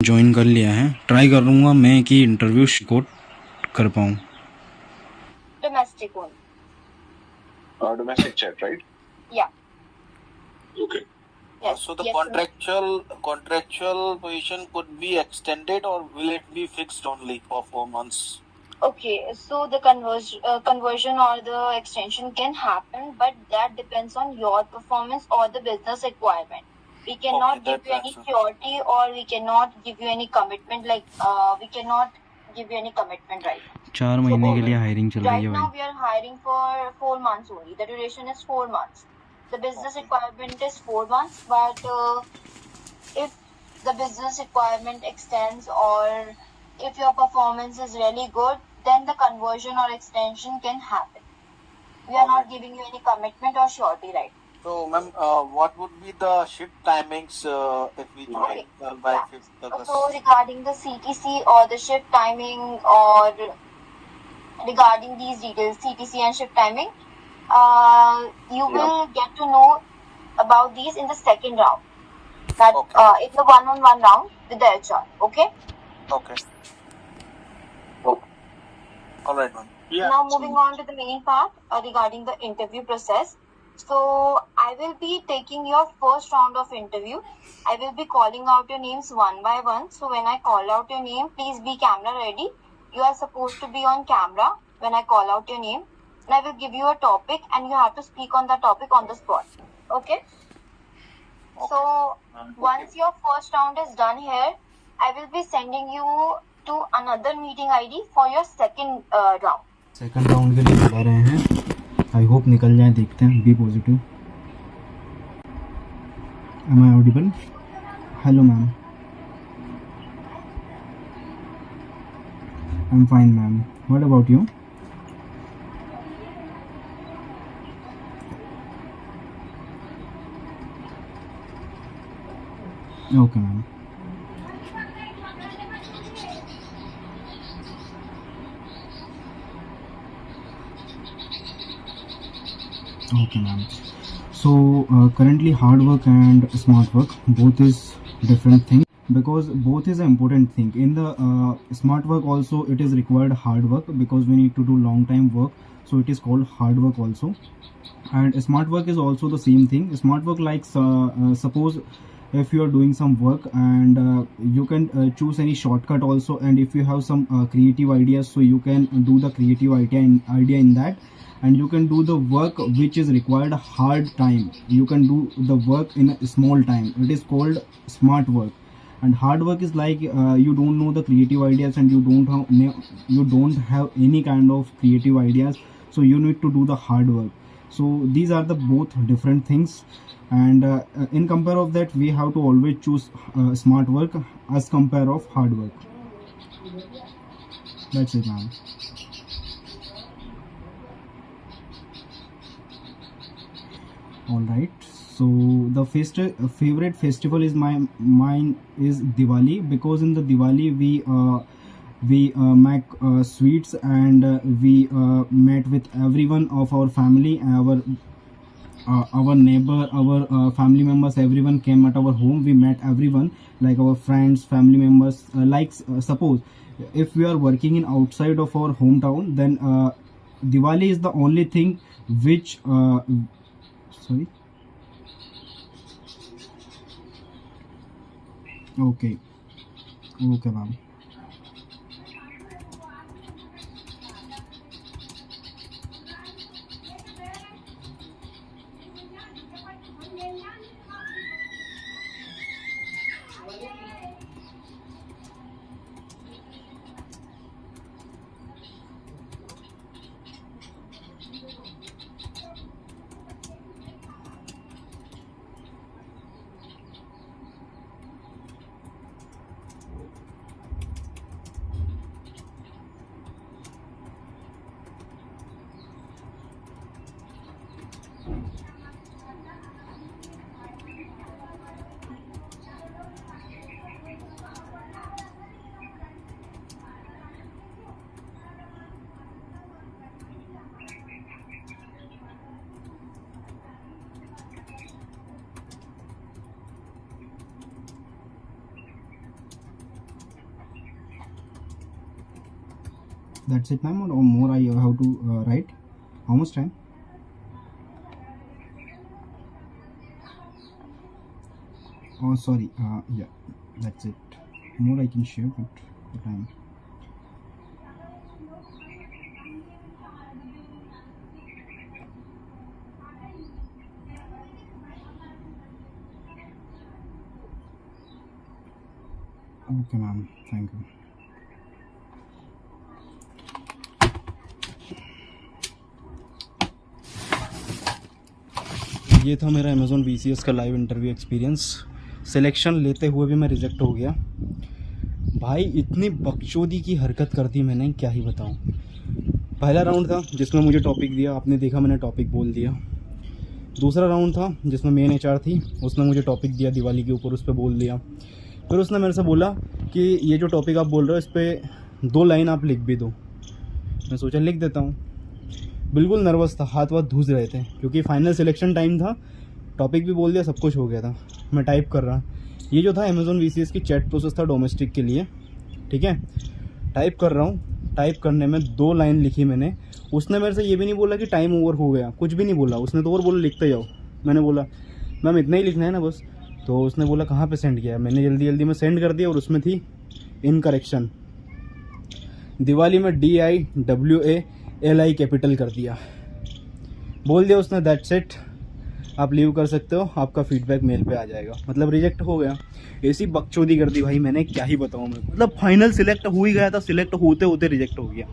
Join कर लिया है। ट्राई करूँगा मैं कि इंटरव्यू स्कोर कर पाऊँ। Domestic only. Domestic chat, right? Yeah. Okay. Yes. So the yes, contractual position could be extended, or will it be fixed only for 4 months? Okay, so the conversion or the extension can happen, but that depends on your performance or the business requirement. We cannot give you any surety, or we cannot give you any commitment. We cannot give you any commitment right now. 4 महीने के लिए hiring चल रही Right है now भाई। we are hiring for 4 months only. The duration is 4 months. The business requirement is 4 months, but if the business requirement extends, or if your performance is really good, then the conversion or extension can happen. We are not giving you any commitment or surety right now. So, ma'am, what would be the shift timings if we join by 5th August? So regarding the CTC or the shift timing, or regarding these details, CTC and shift timing, you will get to know about these in the second round. That it's a one-on-one round with the HR. Okay. Okay. All right, ma'am. Yeah. Now moving on to the main part regarding the interview process. So I will be taking your first round of interview. I will be calling out your names one by one. So when I call out your name, please be camera ready. You are supposed to be on camera when I call out your name. And I will give you a topic, and you have to speak on that topic on the spot. Okay? So once your first round is done here, I will be sending you to another meeting ID for your second round. Second round के लिए बुला रहे हैं। I hope निकल जाए, देखते हैं। Be positive. Am I audible? Hello ma'am. I am fine ma'am. What about you? Okay ma'am. Okay ma'am. So currently hard work and smart work both is different thing, because both is an important thing. In the smart work also it is required hard work, because we need to do long time work, so it is called hard work also. And smart work is also the same thing. Smart work, like suppose if you are doing some work, and you can choose any shortcut also, and if you have some creative ideas, so you can do the creative idea in that, and you can do the work which is required hard time. You can do the work in a small time. It is called smart work. And hard work is like you don't know the creative ideas, and you don't have any kind of creative ideas, so you need to do the hard work. So these are the both different things, and in compare of that, we have to always choose smart work as compare of hard work. That's it, ma'am. All right, so the favorite festival is mine is Diwali, because in the Diwali we make sweets, and we met with everyone of our family, our neighbor, our family members. Everyone came at our home. We met everyone, like our friends, family members. Suppose if we are working in outside of our hometown, then Diwali is the only thing which sorry. Okay, ma'am. That's it, ma'am, or more I have to write? How much time? Oh, sorry. Yeah, that's it. More I can share, but the time. Okay, ma'am. Thank you. ये था मेरा Amazon VCS का live interview experience. Selection लेते हुए भी मैं reject हो गया भाई। इतनी बकचोदी की हरकत कर दी मैंने, क्या ही बताऊं। पहला राउंड था जिसमें मुझे टॉपिक दिया, आपने देखा मैंने टॉपिक बोल दिया। दूसरा राउंड था जिसमें मेन HR थी, उसने मुझे टॉपिक दिया दिवाली के ऊपर, उस पर बोल दिया। फिर उसने मेरे से बोला कि ये जो टॉपिक आप बोल रहे हो इस पर 2 लाइन आप लिख भी दो। मैं सोचा लिख देता हूँ। बिल्कुल नर्वस था, हाथ वाथ धूस रहे थे क्योंकि फाइनल सिलेक्शन टाइम था। टॉपिक भी बोल दिया, सब कुछ हो गया था। मैं टाइप कर रहा, ये जो था अमेज़ॉन VCS की चैट प्रोसेस था डोमेस्टिक के लिए, ठीक है। टाइप कर रहा हूँ, टाइप करने में 2 लाइन लिखी मैंने। उसने मेरे से ये भी नहीं बोला कि टाइम ओवर हो गया, कुछ भी नहीं बोला। उसने तो और बोला लिखते जाओ। मैंने बोला मैम इतना ही लिखना है ना बस। तो उसने बोला कहाँ पे सेंड किया। मैंने जल्दी जल्दी में सेंड कर दिया और उसमें थी इनकरेक्शन। दिवाली में DIWALI कैपिटल कर दिया, बोल दिया उसने दैट्स इट, आप लीव कर सकते हो, आपका फीडबैक मेल पे आ जाएगा। मतलब रिजेक्ट हो गया। ऐसी बकचोदी कर दी भाई मैंने, क्या ही बताऊँ मैं। मतलब फाइनल सिलेक्ट हो ही गया था, सिलेक्ट होते होते रिजेक्ट हो गया।